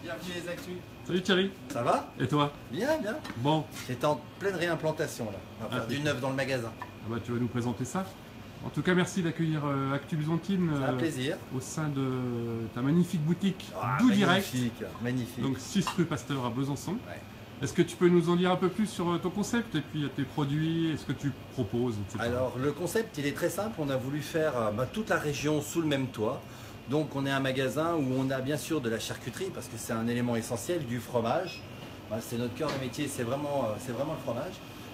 bienvenue les actus. Salut Thierry. Ça va? Et toi? Bien, bien. Bon, J'étais en pleine réimplantation là. On va faire du neuf dans le magasin. ah bah, tu vas nous présenter ça. En tout cas, merci d'accueillir Actu Byzantine C'est un plaisir. au sein de ta magnifique boutique Ah, D'où Direct. magnifique, magnifique. Donc 6 rue Pasteur à Besançon. Ouais. Est-ce que tu peux nous en dire un peu plus sur ton concept et puis tes produits, est-ce que tu proposes, etc. Alors le concept il est très simple, on a voulu faire toute la région sous le même toit. Donc on est un magasin où on a bien sûr de la charcuterie parce que c'est un élément essentiel, du fromage. C'est notre cœur de métier, c'est vraiment le fromage.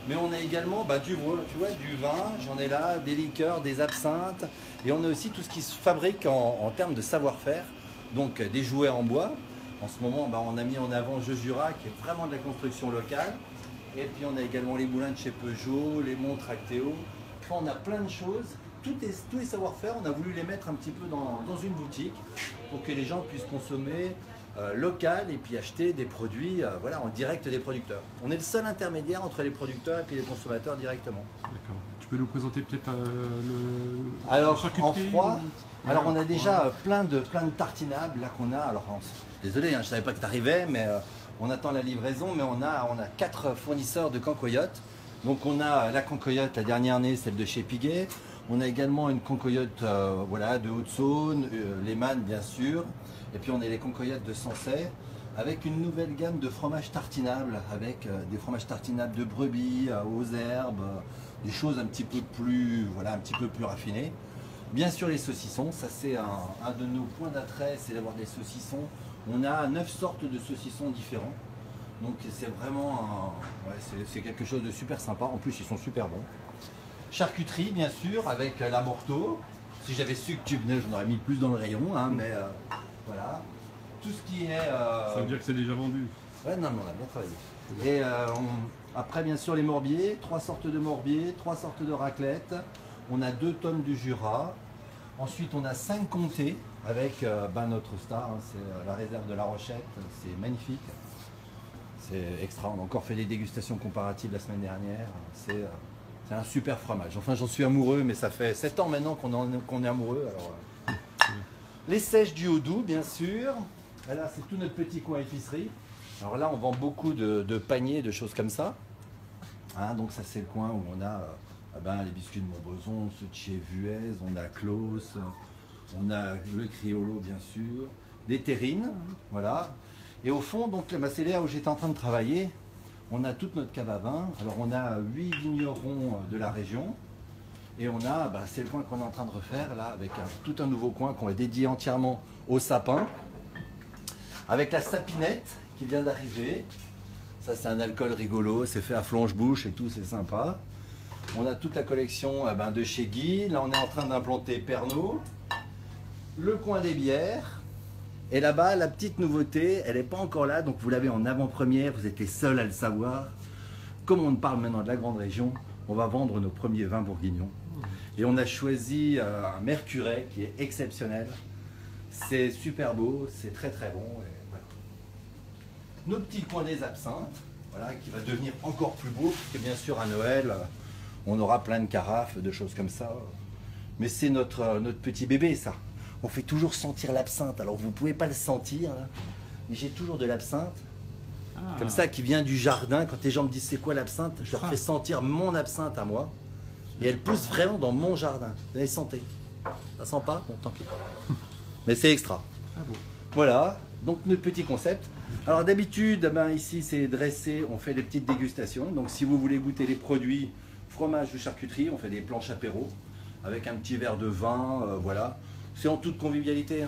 Mais on a également du vin, j'en ai là, des liqueurs, des absinthes. Et on a aussi tout ce qui se fabrique en termes de savoir-faire. Donc des jouets en bois. En ce moment, on a mis en avant Jeux Jura, qui est vraiment de la construction locale. Et puis on a également les moulins de chez Peugeot, les montres Actéo. Enfin, on a plein de choses. Tous les savoir-faire, on a voulu les mettre un petit peu dans une boutique pour que les gens puissent consommer local et puis acheter des produits en direct des producteurs. On est le seul intermédiaire entre les producteurs et puis les consommateurs directement. D'accord. Tu peux nous présenter peut-être la Alors en charcuterie froid, ou- alors on a déjà plein de tartinables là qu'on a. Alors désolé, je ne savais pas que tu arrivais, mais on attend la livraison, mais on a 4 fournisseurs de cancoyotes. Donc on a la cancoyote, la dernière née, celle de chez Piguet. On a également une cancoyote de Haute-Saône, les mannes bien sûr. Et puis on a les cancoyotes de Sancey avec une nouvelle gamme de fromages tartinables, avec des fromages tartinables de brebis, aux herbes, des choses un petit peu plus raffinées. Bien sûr les saucissons, ça c'est un de nos points d'attrait, c'est d'avoir des saucissons. On a 9 sortes de saucissons différents. Donc c'est vraiment c'est quelque chose de super sympa. En plus ils sont super bons. Charcuterie bien sûr avec la Morteau. Si j'avais su que tu venais, j'en aurais mis plus dans le rayon, mais voilà. Tout ce qui est. Ça veut dire que c'est déjà vendu. Ouais, non, mais on a bien travaillé. Et après, bien sûr, les morbiers, 3 sortes de morbiers, 3 sortes de raclettes. On a 2 tonnes du Jura. Ensuite, on a 5 comtés avec notre star, c'est la réserve de La Rochette. C'est magnifique. C'est extra. On a encore fait des dégustations comparatives la semaine dernière. C'est un super fromage. Enfin, j'en suis amoureux, mais ça fait 7 ans maintenant qu'on est amoureux. Alors, les sèches du Haut-Doubs, bien sûr. Là, c'est tout notre petit coin épicerie. Alors là, on vend beaucoup de paniers, de choses comme ça. Donc ça, c'est le coin où on a les biscuits de Montbrison, ceux de chez Vuez, on a Klaus, on a le Criollo, bien sûr, des terrines, voilà. Et au fond, donc, c'est là où j'étais en train de travailler. On a toute notre cave à vin. Alors on a 8 vignerons de la région. Et on a, c'est le coin qu'on est en train de refaire là, avec tout un nouveau coin qu'on va dédier entièrement au sapin. Avec la sapinette qui vient d'arriver. Ça c'est un alcool rigolo, c'est fait à flanche-bouche et tout, c'est sympa. On a toute la collection de chez Guy. Là on est en train d'implanter Pernod. Le coin des bières. Et là-bas, la petite nouveauté, elle n'est pas encore là, donc vous l'avez en avant-première, vous êtes les seuls à le savoir. Comme on parle maintenant de la grande région, on va vendre nos premiers vins bourguignons. Et on a choisi un Mercuret qui est exceptionnel. C'est super beau, c'est très très bon. Et voilà. Nos petits coins des absinthes, qui va devenir encore plus beau, parce que bien sûr à Noël, on aura plein de carafes, de choses comme ça. Mais c'est notre petit bébé ça. On fait toujours sentir l'absinthe. Alors vous ne pouvez pas le sentir, là, mais j'ai toujours de l'absinthe. Comme ça, qui vient du jardin. Quand les gens me disent c'est quoi l'absinthe, je leur fais sentir mon absinthe à moi. Et elle pousse vraiment dans mon jardin. Vous allez sentez. Ça sent pas? Bon, tant pis. Mais c'est extra. Ah bon. Voilà, donc notre petit concept. Alors d'habitude, ici c'est dressé, on fait des petites dégustations. Donc si vous voulez goûter les produits fromage ou charcuterie, on fait des planches apéro avec un petit verre de vin, voilà. C'est en toute convivialité,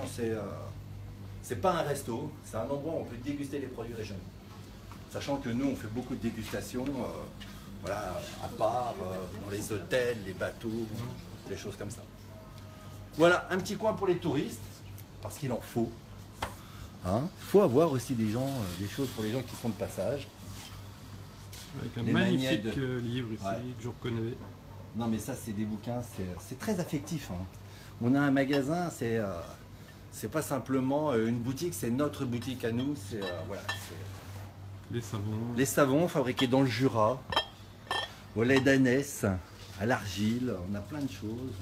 c'est pas un resto, c'est un endroit où on peut déguster les produits régionaux. Sachant que nous, on fait beaucoup de dégustations, à part, dans les hôtels, les bateaux, des choses comme ça. Voilà, un petit coin pour les touristes, parce qu'il en faut. Il faut avoir aussi des choses pour les gens qui sont de passage. Avec un Les magnifique magnettes livre ici, que je reconnais. Non mais ça, c'est des bouquins, c'est très affectif. On a un magasin, c'est pas simplement une boutique, c'est notre boutique à nous. Les savons. Les savons fabriqués dans le Jura, au lait d'ânesse, à l'argile, on a plein de choses.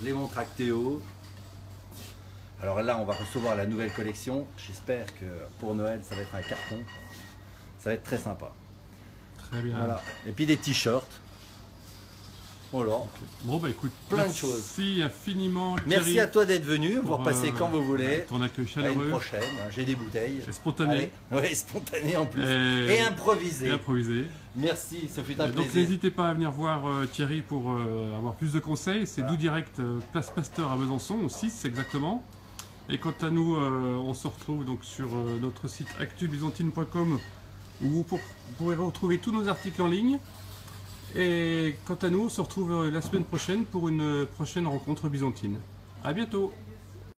Les montres Actéo. Alors là, on va recevoir la nouvelle collection. J'espère que pour Noël, ça va être un carton. Ça va être très sympa. Très bien. Voilà. Et puis des t-shirts. Voilà. Bon bah écoute, Plein de choses. merci infiniment Thierry. Merci à toi d'être venu. Vous pour, repassez quand vous voulez. Ton accueil À une chaleureux prochaine. J'ai des bouteilles. et spontané. Oui, spontané en plus. Et improvisé. et improvisé. Merci, ce fut un Donc plaisir. n'hésitez pas à venir voir Thierry pour avoir plus de conseils. C'est Voilà. Doux Direct, Place Pasteur à Besançon, au 6 exactement. Et quant à nous, on se retrouve donc sur notre site actubyzantine.com où vous pourrez retrouver tous nos articles en ligne. Et quant à nous, on se retrouve la semaine prochaine pour une prochaine rencontre byzantine. À bientôt!